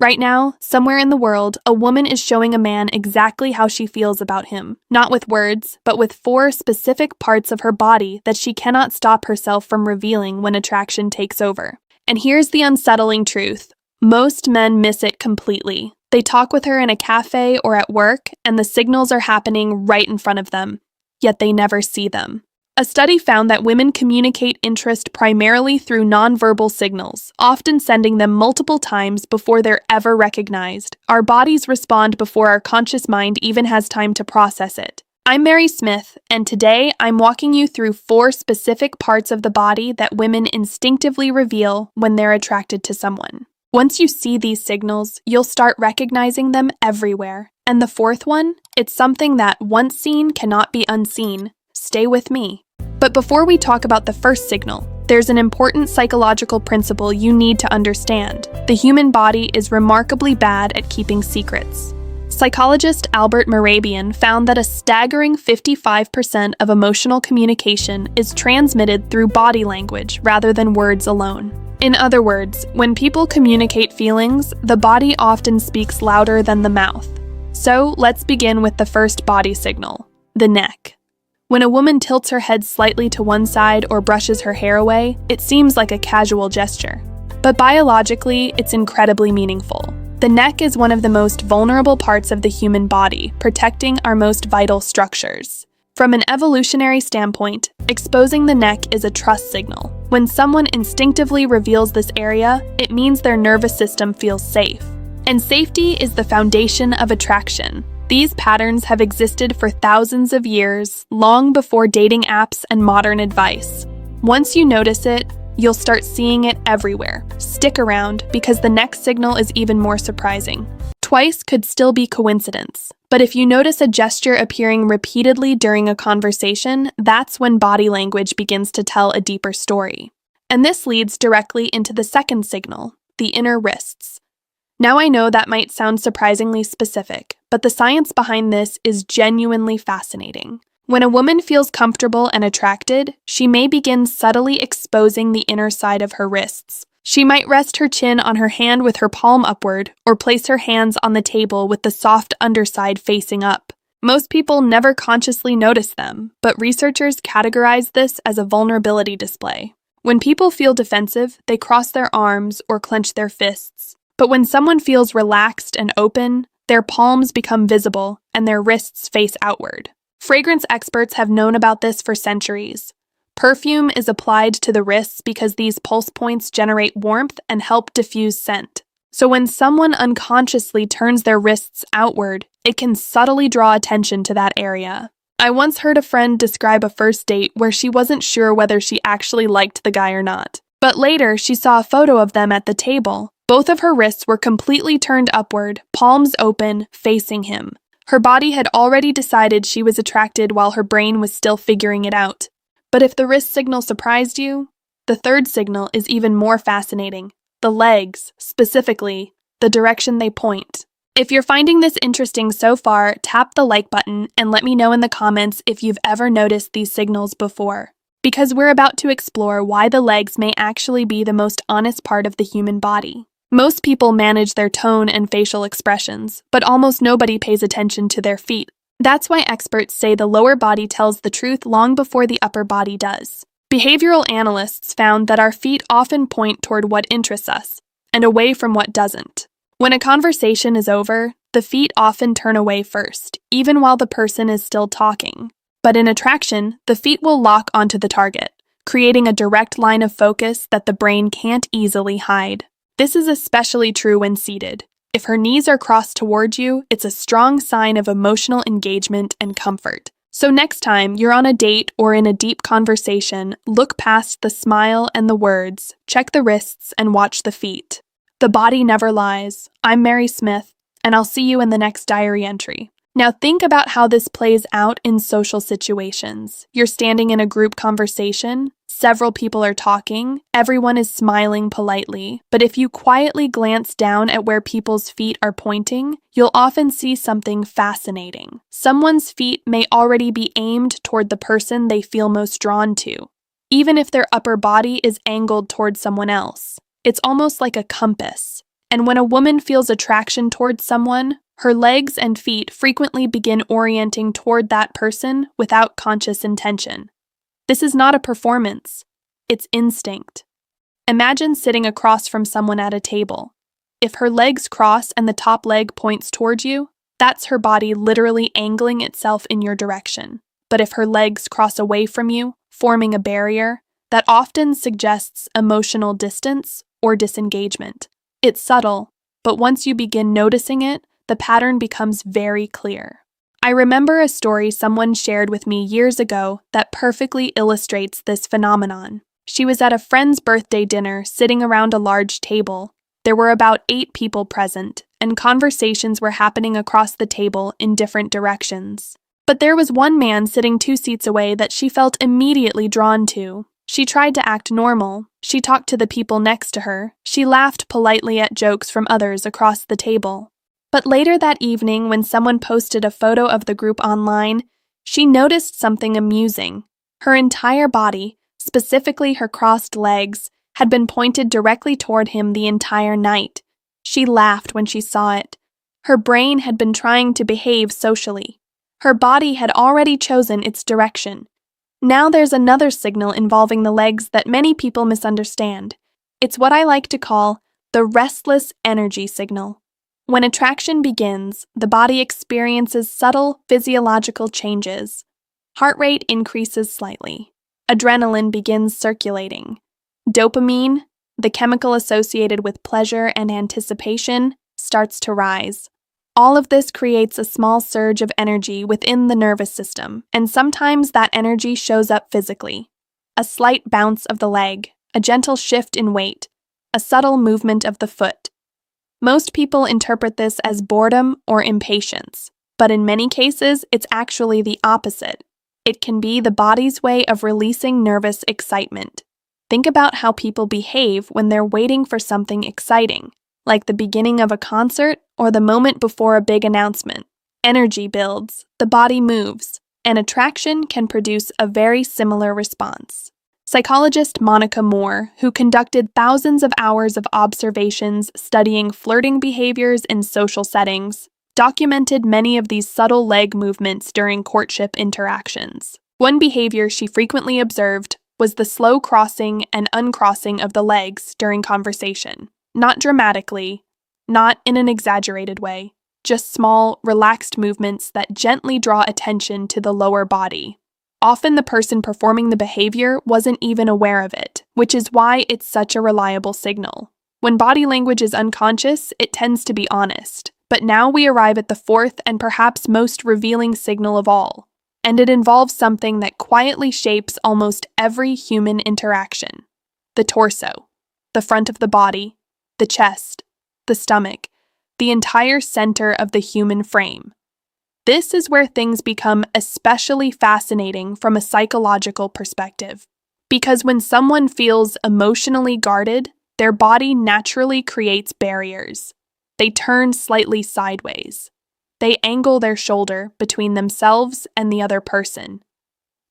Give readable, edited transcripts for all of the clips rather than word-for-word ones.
Right now, somewhere in the world, a woman is showing a man exactly how she feels about him, not with words, but with 4 specific parts of her body that she cannot stop herself from revealing when attraction takes over. And here's the unsettling truth. Most men miss it completely. They talk with her in a cafe or at work, and the signals are happening right in front of them, yet they never see them. A study found that women communicate interest primarily through nonverbal signals, often sending them multiple times before they're ever recognized. Our bodies respond before our conscious mind even has time to process it. I'm Mary Smith, and today I'm walking you through 4 specific parts of the body that women instinctively reveal when they're attracted to someone. Once you see these signals, you'll start recognizing them everywhere. And the 4th one, it's something that, once seen, cannot be unseen. Stay with me. But before we talk about the first signal, there's an important psychological principle you need to understand. The human body is remarkably bad at keeping secrets. Psychologist Albert Mehrabian found that a staggering 55% of emotional communication is transmitted through body language rather than words alone. In other words, when people communicate feelings, the body often speaks louder than the mouth. So let's begin with the first body signal, the neck. When a woman tilts her head slightly to one side or brushes her hair away, it seems like a casual gesture. But biologically, it's incredibly meaningful. The neck is one of the most vulnerable parts of the human body, protecting our most vital structures. From an evolutionary standpoint, exposing the neck is a trust signal. When someone instinctively reveals this area, it means their nervous system feels safe. And safety is the foundation of attraction. These patterns have existed for thousands of years, long before dating apps and modern advice. Once you notice it, you'll start seeing it everywhere. Stick around, because the next signal is even more surprising. Twice could still be coincidence, but if you notice a gesture appearing repeatedly during a conversation, that's when body language begins to tell a deeper story. And this leads directly into the second signal, the inner wrists. Now I know that might sound surprisingly specific, but the science behind this is genuinely fascinating. When a woman feels comfortable and attracted, she may begin subtly exposing the inner side of her wrists. She might rest her chin on her hand with her palm upward, or place her hands on the table with the soft underside facing up. Most people never consciously notice them, but researchers categorize this as a vulnerability display. When people feel defensive, they cross their arms or clench their fists. But when someone feels relaxed and open, their palms become visible and their wrists face outward. Fragrance experts have known about this for centuries. Perfume is applied to the wrists because these pulse points generate warmth and help diffuse scent. So when someone unconsciously turns their wrists outward, it can subtly draw attention to that area. I once heard a friend describe a first date where she wasn't sure whether she actually liked the guy or not. But later, she saw a photo of them at the table. Both of her wrists were completely turned upward, palms open, facing him. Her body had already decided she was attracted while her brain was still figuring it out. But if the wrist signal surprised you, the third signal is even more fascinating. The legs, specifically, the direction they point. If you're finding this interesting so far, tap the like button and let me know in the comments if you've ever noticed these signals before. Because we're about to explore why the legs may actually be the most honest part of the human body. Most people manage their tone and facial expressions, but almost nobody pays attention to their feet. That's why experts say the lower body tells the truth long before the upper body does. Behavioral analysts found that our feet often point toward what interests us, and away from what doesn't. When a conversation is over, the feet often turn away first, even while the person is still talking. But in attraction, the feet will lock onto the target, creating a direct line of focus that the brain can't easily hide. This is especially true when seated. If her knees are crossed toward you, it's a strong sign of emotional engagement and comfort. So next time you're on a date or in a deep conversation, look past the smile and the words, check the wrists, and watch the feet. The body never lies. I'm Mary Smith, and I'll see you in the next diary entry. Now think about how this plays out in social situations. You're standing in a group conversation, several people are talking, everyone is smiling politely, but if you quietly glance down at where people's feet are pointing, you'll often see something fascinating. Someone's feet may already be aimed toward the person they feel most drawn to, even if their upper body is angled toward someone else. It's almost like a compass. And when a woman feels attraction towards someone, her legs and feet frequently begin orienting toward that person without conscious intention. This is not a performance, it's instinct. Imagine sitting across from someone at a table. If her legs cross and the top leg points toward you, that's her body literally angling itself in your direction. But if her legs cross away from you, forming a barrier, that often suggests emotional distance or disengagement. It's subtle, but once you begin noticing it, the pattern becomes very clear. I remember a story someone shared with me years ago that perfectly illustrates this phenomenon. She was at a friend's birthday dinner sitting around a large table. There were about 8 people present, and conversations were happening across the table in different directions. But there was one man sitting 2 seats away that she felt immediately drawn to. She tried to act normal. She talked to the people next to her. She laughed politely at jokes from others across the table. But later that evening, when someone posted a photo of the group online, she noticed something amusing. Her entire body, specifically her crossed legs, had been pointed directly toward him the entire night. She laughed when she saw it. Her brain had been trying to behave socially. Her body had already chosen its direction. Now there's another signal involving the legs that many people misunderstand. It's what I like to call the restless energy signal. When attraction begins, the body experiences subtle physiological changes. Heart rate increases slightly. Adrenaline begins circulating. Dopamine, the chemical associated with pleasure and anticipation, starts to rise. All of this creates a small surge of energy within the nervous system, and sometimes that energy shows up physically. A slight bounce of the leg, a gentle shift in weight, a subtle movement of the foot. Most people interpret this as boredom or impatience, but in many cases, it's actually the opposite. It can be the body's way of releasing nervous excitement. Think about how people behave when they're waiting for something exciting, like the beginning of a concert or the moment before a big announcement. Energy builds, the body moves, and attraction can produce a very similar response. Psychologist Monica Moore, who conducted thousands of hours of observations studying flirting behaviors in social settings, documented many of these subtle leg movements during courtship interactions. One behavior she frequently observed was the slow crossing and uncrossing of the legs during conversation. Not dramatically, not in an exaggerated way, just small, relaxed movements that gently draw attention to the lower body. Often the person performing the behavior wasn't even aware of it, which is why it's such a reliable signal. When body language is unconscious, it tends to be honest. But now we arrive at the fourth and perhaps most revealing signal of all, and it involves something that quietly shapes almost every human interaction: the torso, the front of the body, the chest, the stomach, the entire center of the human frame. This is where things become especially fascinating from a psychological perspective, because when someone feels emotionally guarded, their body naturally creates barriers. They turn slightly sideways. They angle their shoulder between themselves and the other person.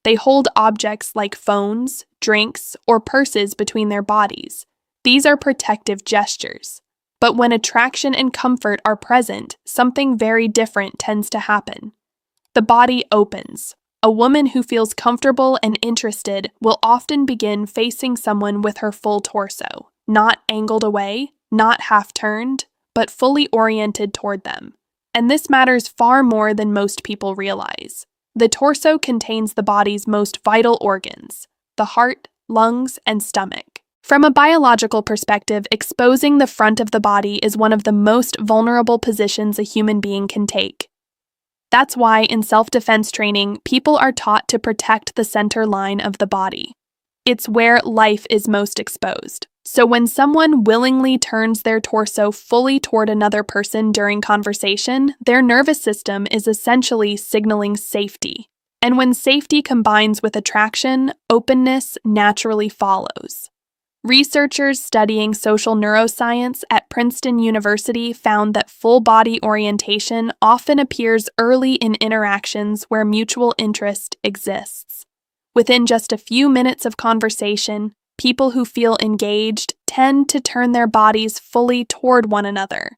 They hold objects like phones, drinks, or purses between their bodies. These are protective gestures. But when attraction and comfort are present, something very different tends to happen. The body opens. A woman who feels comfortable and interested will often begin facing someone with her full torso, not angled away, not half-turned, but fully oriented toward them. And this matters far more than most people realize. The torso contains the body's most vital organs: the heart, lungs, and stomach. From a biological perspective, exposing the front of the body is one of the most vulnerable positions a human being can take. That's why in self-defense training, people are taught to protect the center line of the body. It's where life is most exposed. So when someone willingly turns their torso fully toward another person during conversation, their nervous system is essentially signaling safety. And when safety combines with attraction, openness naturally follows. Researchers studying social neuroscience at Princeton University found that full body orientation often appears early in interactions where mutual interest exists. Within just a few minutes of conversation, People who feel engaged tend to turn their bodies fully toward one another.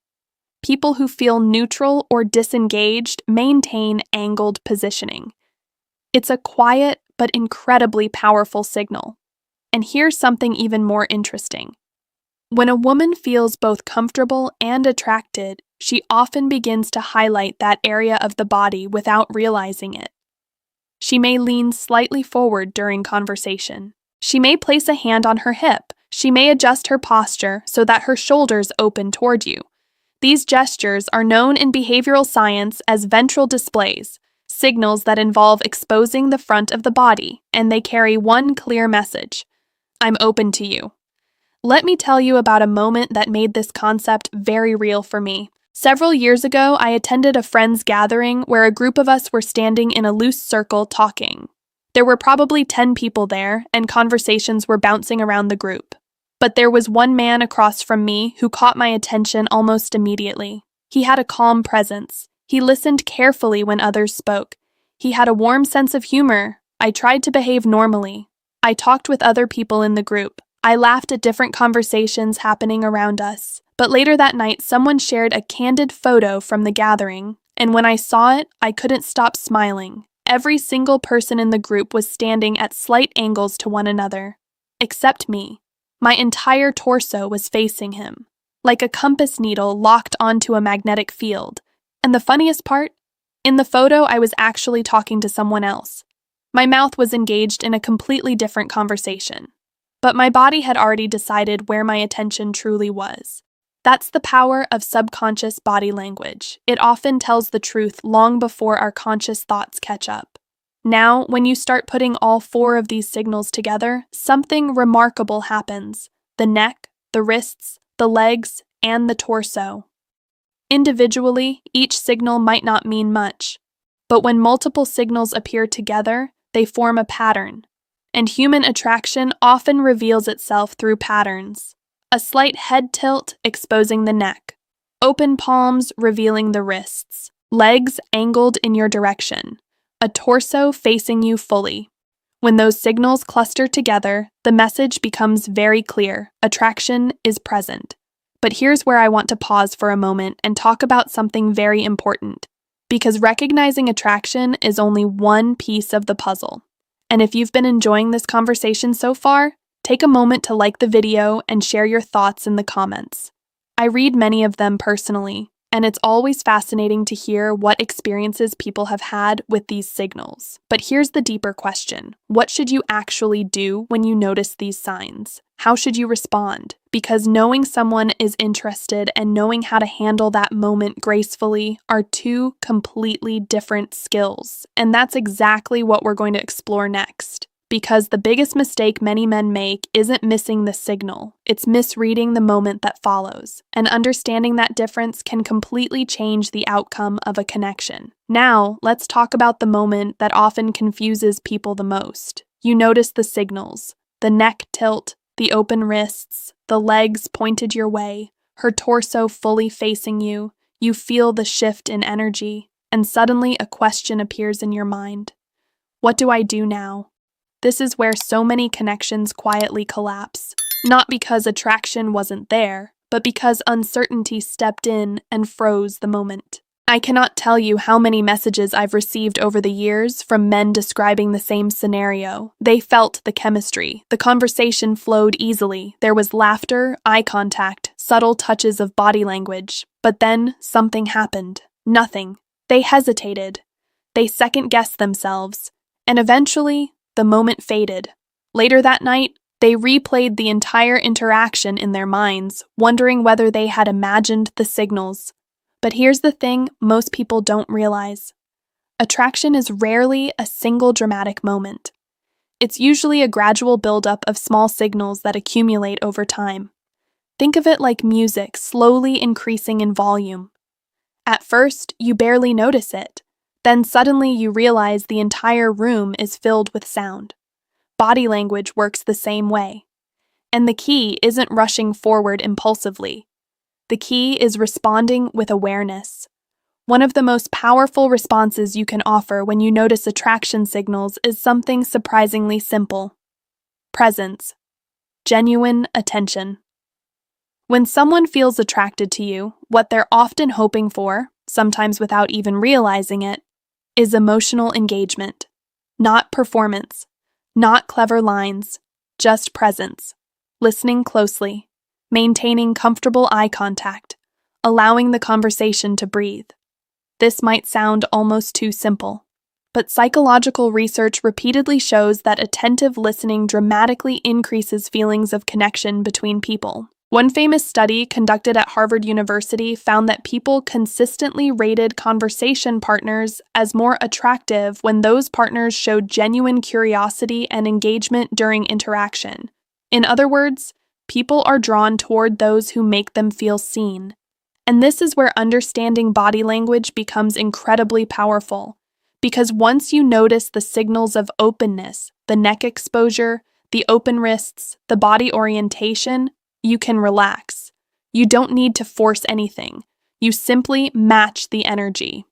People who feel neutral or disengaged maintain angled positioning. It's a quiet but incredibly powerful signal. And here's something even more interesting. When a woman feels both comfortable and attracted, she often begins to highlight that area of the body without realizing it. She may lean slightly forward during conversation. She may place a hand on her hip. She may adjust her posture so that her shoulders open toward you. These gestures are known in behavioral science as ventral displays, signals that involve exposing the front of the body, and they carry one clear message: I'm open to you. Let me tell you about a moment that made this concept very real for me. Several years ago, I attended a friend's gathering where a group of us were standing in a loose circle talking. There were probably 10 people there, and conversations were bouncing around the group. But there was one man across from me who caught my attention almost immediately. He had a calm presence. He listened carefully when others spoke. He had a warm sense of humor. I tried to behave normally. I talked with other people in the group. I laughed at different conversations happening around us. But later that night, someone shared a candid photo from the gathering, and when I saw it, I couldn't stop smiling. Every single person in the group was standing at slight angles to one another, except me. My entire torso was facing him, like a compass needle locked onto a magnetic field. And the funniest part? In the photo, I was actually talking to someone else. My mouth was engaged in a completely different conversation. But my body had already decided where my attention truly was. That's the power of subconscious body language. It often tells the truth long before our conscious thoughts catch up. Now, when you start putting all 4 of these signals together, something remarkable happens. The neck, the wrists, the legs, and the torso. Individually, each signal might not mean much, but when multiple signals appear together, they form a pattern. And human attraction often reveals itself through patterns. A slight head tilt exposing the neck, open palms revealing the wrists, legs angled in your direction, a torso facing you fully. When those signals cluster together, the message becomes very clear: attraction is present. But here's where I want to pause for a moment and talk about something very important, because recognizing attraction is only one piece of the puzzle. And if you've been enjoying this conversation so far, take a moment to like the video and share your thoughts in the comments. I read many of them personally, and it's always fascinating to hear what experiences people have had with these signals. But here's the deeper question: what should you actually do when you notice these signs? How should you respond? Because knowing someone is interested and knowing how to handle that moment gracefully are 2 completely different skills. And that's exactly what we're going to explore next. Because the biggest mistake many men make isn't missing the signal, it's misreading the moment that follows. And understanding that difference can completely change the outcome of a connection. Now, let's talk about the moment that often confuses people the most. You notice the signals: the neck tilt, the open wrists, the legs pointed your way, her torso fully facing you. You feel the shift in energy, and suddenly a question appears in your mind. What do I do now? This is where so many connections quietly collapse, not because attraction wasn't there, but because uncertainty stepped in and froze the moment. I cannot tell you how many messages I've received over the years from men describing the same scenario. They felt the chemistry. The conversation flowed easily. There was laughter, eye contact, subtle touches of body language. But then something happened. Nothing. They hesitated. They second-guessed themselves. And eventually, the moment faded. Later that night, they replayed the entire interaction in their minds, wondering whether they had imagined the signals. But here's the thing most people don't realize. Attraction is rarely a single dramatic moment. It's usually a gradual buildup of small signals that accumulate over time. Think of it like music slowly increasing in volume. At first, you barely notice it. Then suddenly you realize the entire room is filled with sound. Body language works the same way. And the key isn't rushing forward impulsively. The key is responding with awareness. One of the most powerful responses you can offer when you notice attraction signals is something surprisingly simple: presence. genuine attention. When someone feels attracted to you, what they're often hoping for, sometimes without even realizing it, is emotional engagement. Not performance, not clever lines, just presence, listening closely, maintaining comfortable eye contact, allowing the conversation to breathe. This might sound almost too simple, but psychological research repeatedly shows that attentive listening dramatically increases feelings of connection between people. One famous study conducted at Harvard University found that people consistently rated conversation partners as more attractive when those partners showed genuine curiosity and engagement during interaction. In other words, people are drawn toward those who make them feel seen. And this is where understanding body language becomes incredibly powerful. Because once you notice the signals of openness, the neck exposure, the open wrists, the body orientation, you can relax. You don't need to force anything. You simply match the energy.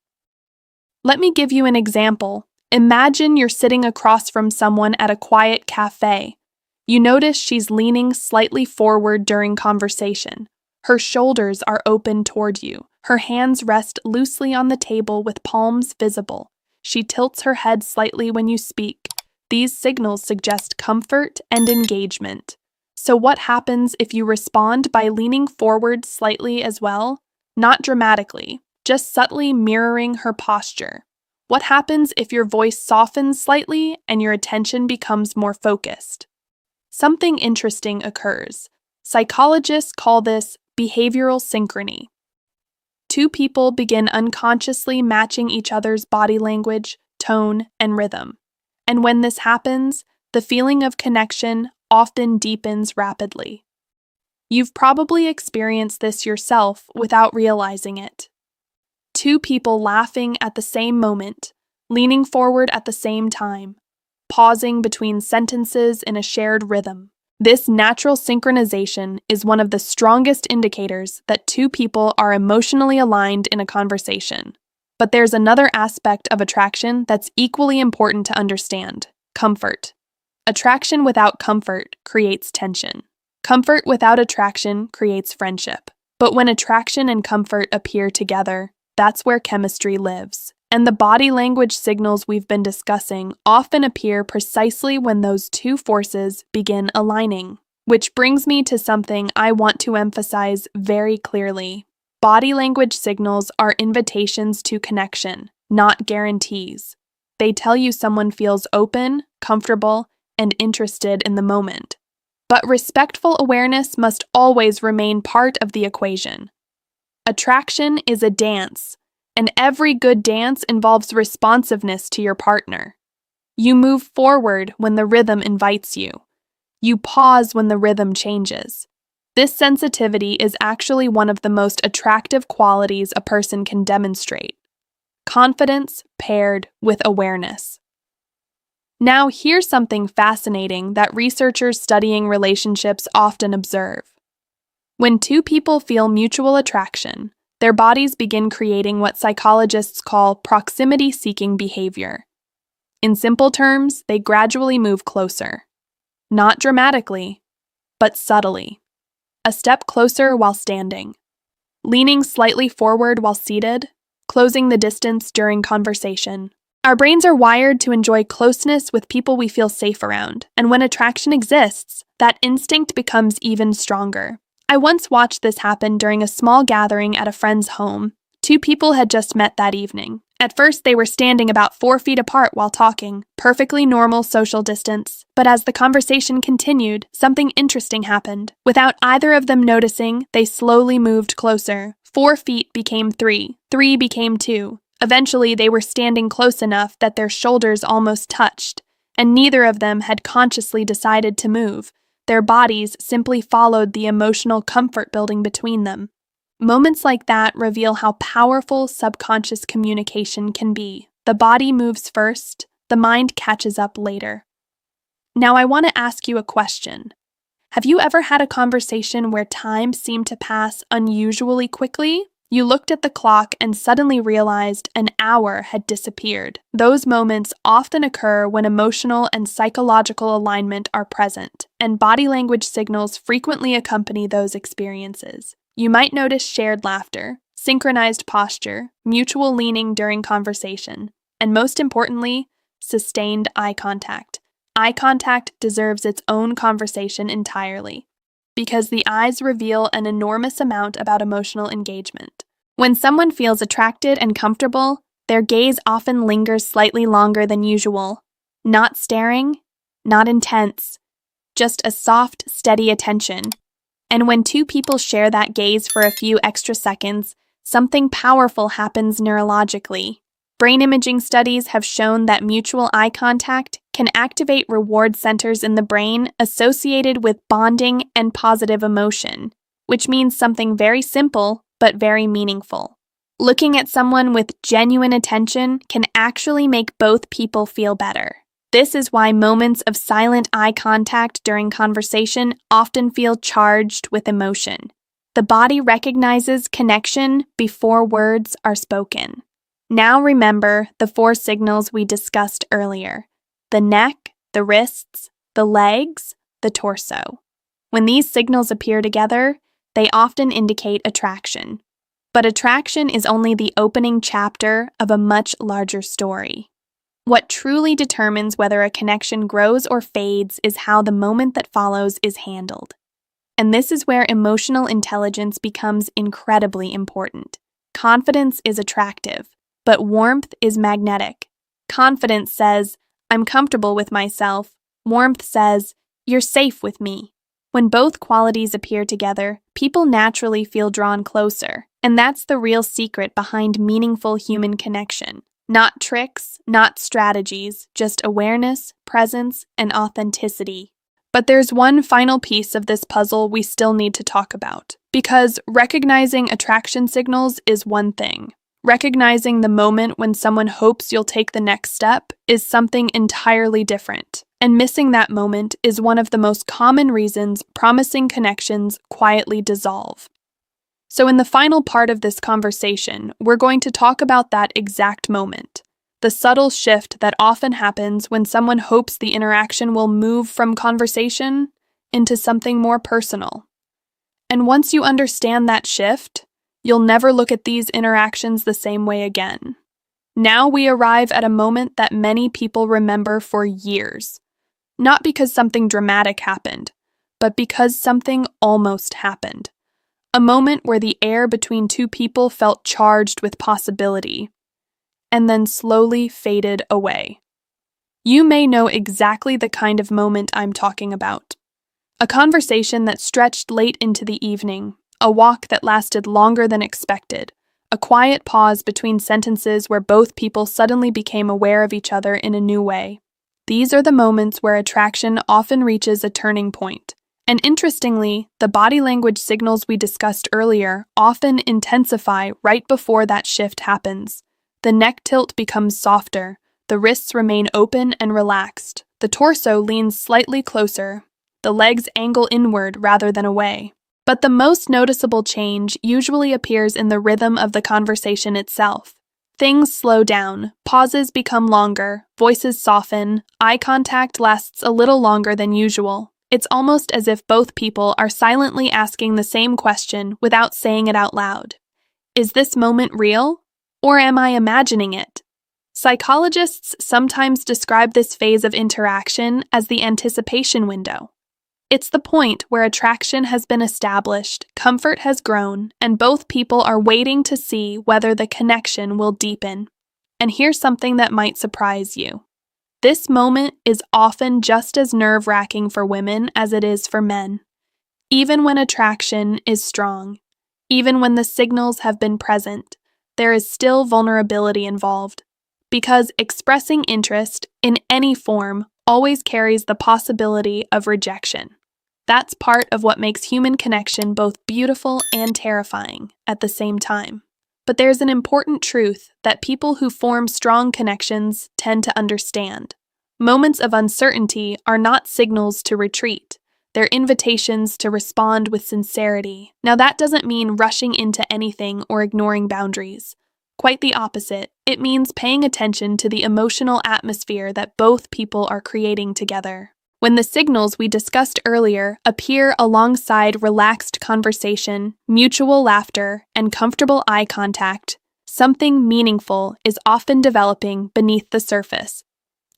Let me give you an example. Imagine you're sitting across from someone at a quiet cafe. You notice she's leaning slightly forward during conversation. Her shoulders are open toward you. Her hands rest loosely on the table with palms visible. She tilts her head slightly when you speak. These signals suggest comfort and engagement. So what happens if you respond by leaning forward slightly as well? Not dramatically, just subtly mirroring her posture. What happens if your voice softens slightly and your attention becomes more focused? Something interesting occurs. Psychologists call this behavioral synchrony. Two people begin unconsciously matching each other's body language, tone, and rhythm. And when this happens, the feeling of connection often deepens rapidly. You've probably experienced this yourself without realizing it. Two people laughing at the same moment, leaning forward at the same time, pausing between sentences in a shared rhythm. This natural synchronization is one of the strongest indicators that two people are emotionally aligned in a conversation. But there's another aspect of attraction that's equally important to understand: comfort. Attraction without comfort creates tension. Comfort without attraction creates friendship. But when attraction and comfort appear together, that's where chemistry lives. And the body language signals we've been discussing often appear precisely when those two forces begin aligning. Which brings me to something I want to emphasize very clearly. Body language signals are invitations to connection, not guarantees. They tell you someone feels open, comfortable, and interested in the moment. But respectful awareness must always remain part of the equation. Attraction is a dance, and every good dance involves responsiveness to your partner. You move forward when the rhythm invites you. You pause when the rhythm changes. This sensitivity is actually one of the most attractive qualities a person can demonstrate. Confidence paired with awareness. Now, here's something fascinating that researchers studying relationships often observe. When two people feel mutual attraction, their bodies begin creating what psychologists call proximity-seeking behavior. In simple terms, they gradually move closer. Not dramatically, but subtly. A step closer while standing. Leaning slightly forward while seated, closing the distance during conversation. Our brains are wired to enjoy closeness with people we feel safe around, and when attraction exists, that instinct becomes even stronger. I once watched this happen during a small gathering at a friend's home. Two people had just met that evening. At first, they were standing about 4 feet apart while talking, perfectly normal social distance. But as the conversation continued, something interesting happened. Without either of them noticing, they slowly moved closer. 4 feet became 3, 3 became 2. Eventually, they were standing close enough that their shoulders almost touched, and neither of them had consciously decided to move. Their bodies simply followed the emotional comfort building between them. Moments like that reveal how powerful subconscious communication can be. The body moves first, the mind catches up later. Now, I want to ask you a question. Have you ever had a conversation where time seemed to pass unusually quickly? You looked at the clock and suddenly realized an hour had disappeared. Those moments often occur when emotional and psychological alignment are present, and body language signals frequently accompany those experiences. You might notice shared laughter, synchronized posture, mutual leaning during conversation, and most importantly, sustained eye contact. Eye contact deserves its own conversation entirely, because the eyes reveal an enormous amount about emotional engagement. When someone feels attracted and comfortable, their gaze often lingers slightly longer than usual. Not staring, not intense, just a soft, steady attention. And when two people share that gaze for a few extra seconds, something powerful happens neurologically. Brain imaging studies have shown that mutual eye contact can activate reward centers in the brain associated with bonding and positive emotion, which means something very simple but very meaningful. Looking at someone with genuine attention can actually make both people feel better. This is why moments of silent eye contact during conversation often feel charged with emotion. The body recognizes connection before words are spoken. Now remember the 4 signals we discussed earlier: the neck, the wrists, the legs, the torso. When these signals appear together, they often indicate attraction. But attraction is only the opening chapter of a much larger story. What truly determines whether a connection grows or fades is how the moment that follows is handled. And this is where emotional intelligence becomes incredibly important. Confidence is attractive, but warmth is magnetic. Confidence says, "I'm comfortable with myself." Warmth says, "You're safe with me." When both qualities appear together, people naturally feel drawn closer. And that's the real secret behind meaningful human connection. Not tricks, not strategies, just awareness, presence, and authenticity. But there's one final piece of this puzzle we still need to talk about. Because recognizing attraction signals is one thing. Recognizing the moment when someone hopes you'll take the next step is something entirely different. And missing that moment is one of the most common reasons promising connections quietly dissolve. So in the final part of this conversation, we're going to talk about that exact moment, the subtle shift that often happens when someone hopes the interaction will move from conversation into something more personal. And once you understand that shift, you'll never look at these interactions the same way again. Now we arrive at a moment that many people remember for years, not because something dramatic happened, but because something almost happened. A moment where the air between two people felt charged with possibility, and then slowly faded away. You may know exactly the kind of moment I'm talking about. A conversation that stretched late into the evening, a walk that lasted longer than expected, a quiet pause between sentences where both people suddenly became aware of each other in a new way. These are the moments where attraction often reaches a turning point. And interestingly, the body language signals we discussed earlier often intensify right before that shift happens. The neck tilt becomes softer, the wrists remain open and relaxed, the torso leans slightly closer, the legs angle inward rather than away. But the most noticeable change usually appears in the rhythm of the conversation itself. Things slow down, pauses become longer, voices soften, eye contact lasts a little longer than usual. It's almost as if both people are silently asking the same question without saying it out loud. Is this moment real? Or am I imagining it? Psychologists sometimes describe this phase of interaction as the anticipation window. It's the point where attraction has been established, comfort has grown, and both people are waiting to see whether the connection will deepen. And here's something that might surprise you. This moment is often just as nerve-wracking for women as it is for men. Even when attraction is strong, even when the signals have been present, there is still vulnerability involved. Because expressing interest in any form always carries the possibility of rejection. That's part of what makes human connection both beautiful and terrifying at the same time. But there's an important truth that people who form strong connections tend to understand. Moments of uncertainty are not signals to retreat. They're invitations to respond with sincerity. Now, that doesn't mean rushing into anything or ignoring boundaries. Quite the opposite. It means paying attention to the emotional atmosphere that both people are creating together. When the signals we discussed earlier appear alongside relaxed conversation, mutual laughter, and comfortable eye contact, something meaningful is often developing beneath the surface.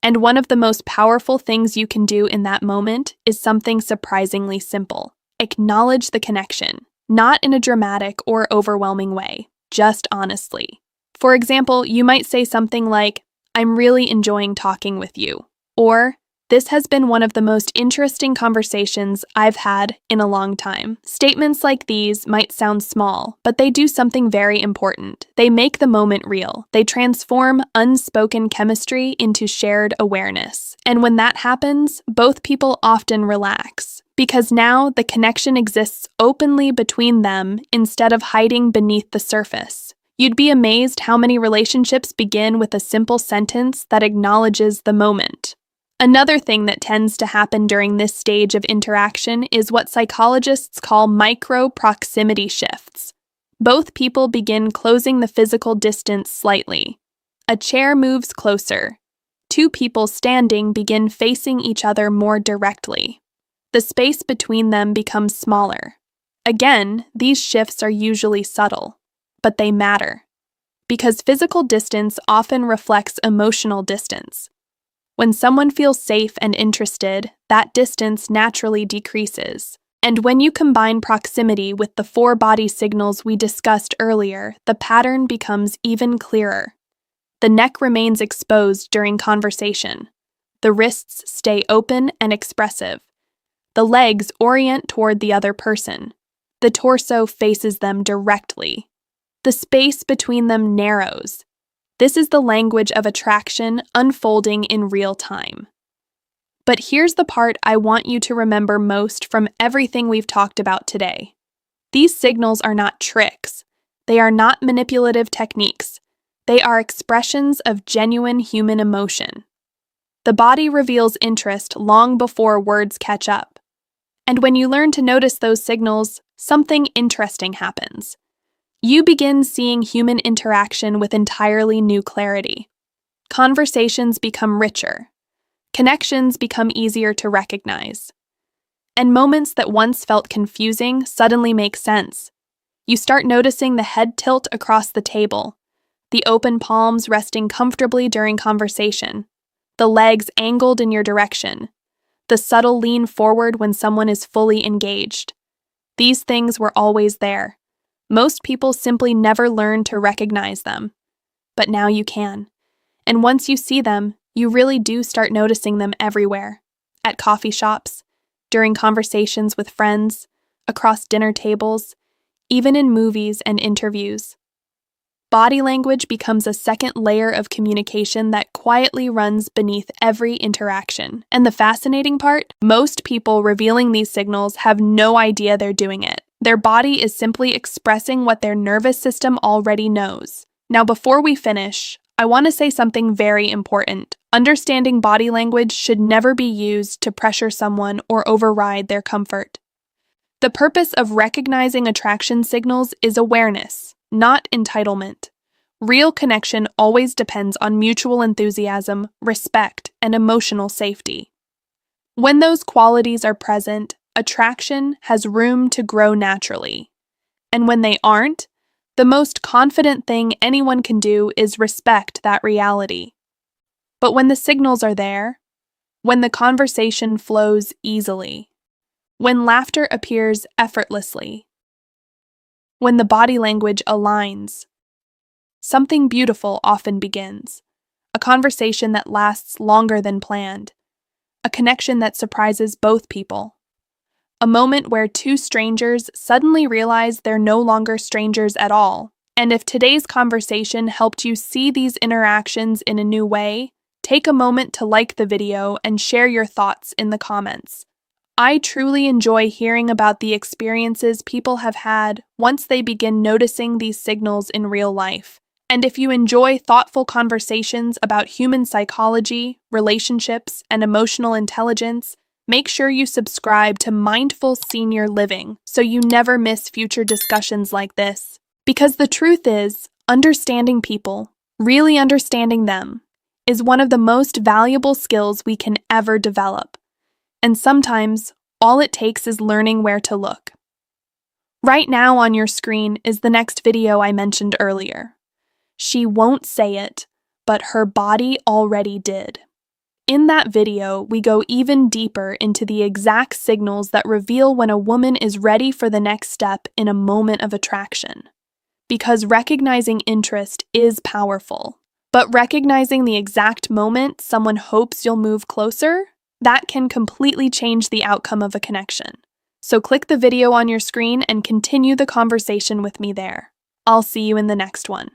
And one of the most powerful things you can do in that moment is something surprisingly simple. Acknowledge the connection, not in a dramatic or overwhelming way, just honestly. For example, you might say something like, "I'm really enjoying talking with you," or "This has been one of the most interesting conversations I've had in a long time." Statements like these might sound small, but they do something very important. They make the moment real. They transform unspoken chemistry into shared awareness. And when that happens, both people often relax, because now the connection exists openly between them instead of hiding beneath the surface. You'd be amazed how many relationships begin with a simple sentence that acknowledges the moment. Another thing that tends to happen during this stage of interaction is what psychologists call micro-proximity shifts. Both people begin closing the physical distance slightly. A chair moves closer. Two people standing begin facing each other more directly. The space between them becomes smaller. Again, these shifts are usually subtle, but they matter, because physical distance often reflects emotional distance. When someone feels safe and interested, that distance naturally decreases. And when you combine proximity with the 4 body signals we discussed earlier, the pattern becomes even clearer. The neck remains exposed during conversation. The wrists stay open and expressive. The legs orient toward the other person. The torso faces them directly. The space between them narrows. This is the language of attraction unfolding in real time. But here's the part I want you to remember most from everything we've talked about today. These signals are not tricks. They are not manipulative techniques. They are expressions of genuine human emotion. The body reveals interest long before words catch up. And when you learn to notice those signals, something interesting happens. You begin seeing human interaction with entirely new clarity. Conversations become richer. Connections become easier to recognize. And moments that once felt confusing suddenly make sense. You start noticing the head tilt across the table, the open palms resting comfortably during conversation, the legs angled in your direction, the subtle lean forward when someone is fully engaged. These things were always there. Most people simply never learn to recognize them. But now you can. And once you see them, you really do start noticing them everywhere. At coffee shops, during conversations with friends, across dinner tables, even in movies and interviews. Body language becomes a second layer of communication that quietly runs beneath every interaction. And the fascinating part, most people revealing these signals have no idea they're doing it. Their body is simply expressing what their nervous system already knows. Now, before we finish, I want to say something very important. Understanding body language should never be used to pressure someone or override their comfort. The purpose of recognizing attraction signals is awareness, not entitlement. Real connection always depends on mutual enthusiasm, respect, and emotional safety. When those qualities are present, attraction has room to grow naturally. And when they aren't, the most confident thing anyone can do is respect that reality. But when the signals are there, when the conversation flows easily, when laughter appears effortlessly, when the body language aligns, something beautiful often begins. A conversation that lasts longer than planned. A connection that surprises both people. A moment where two strangers suddenly realize they're no longer strangers at all. And if today's conversation helped you see these interactions in a new way, take a moment to like the video and share your thoughts in the comments. I truly enjoy hearing about the experiences people have had once they begin noticing these signals in real life. And if you enjoy thoughtful conversations about human psychology, relationships, and emotional intelligence, Make sure you subscribe to Mindful Senior Living so you never miss future discussions like this. Because the truth is, understanding people, really understanding them, is one of the most valuable skills we can ever develop. And sometimes, all it takes is learning where to look. Right now on your screen is the next video I mentioned earlier. She won't say it, but her body already did. In that video, we go even deeper into the exact signals that reveal when a woman is ready for the next step in a moment of attraction. Because recognizing interest is powerful, but recognizing the exact moment someone hopes you'll move closer, that can completely change the outcome of a connection. So click the video on your screen and continue the conversation with me there. I'll see you in the next one.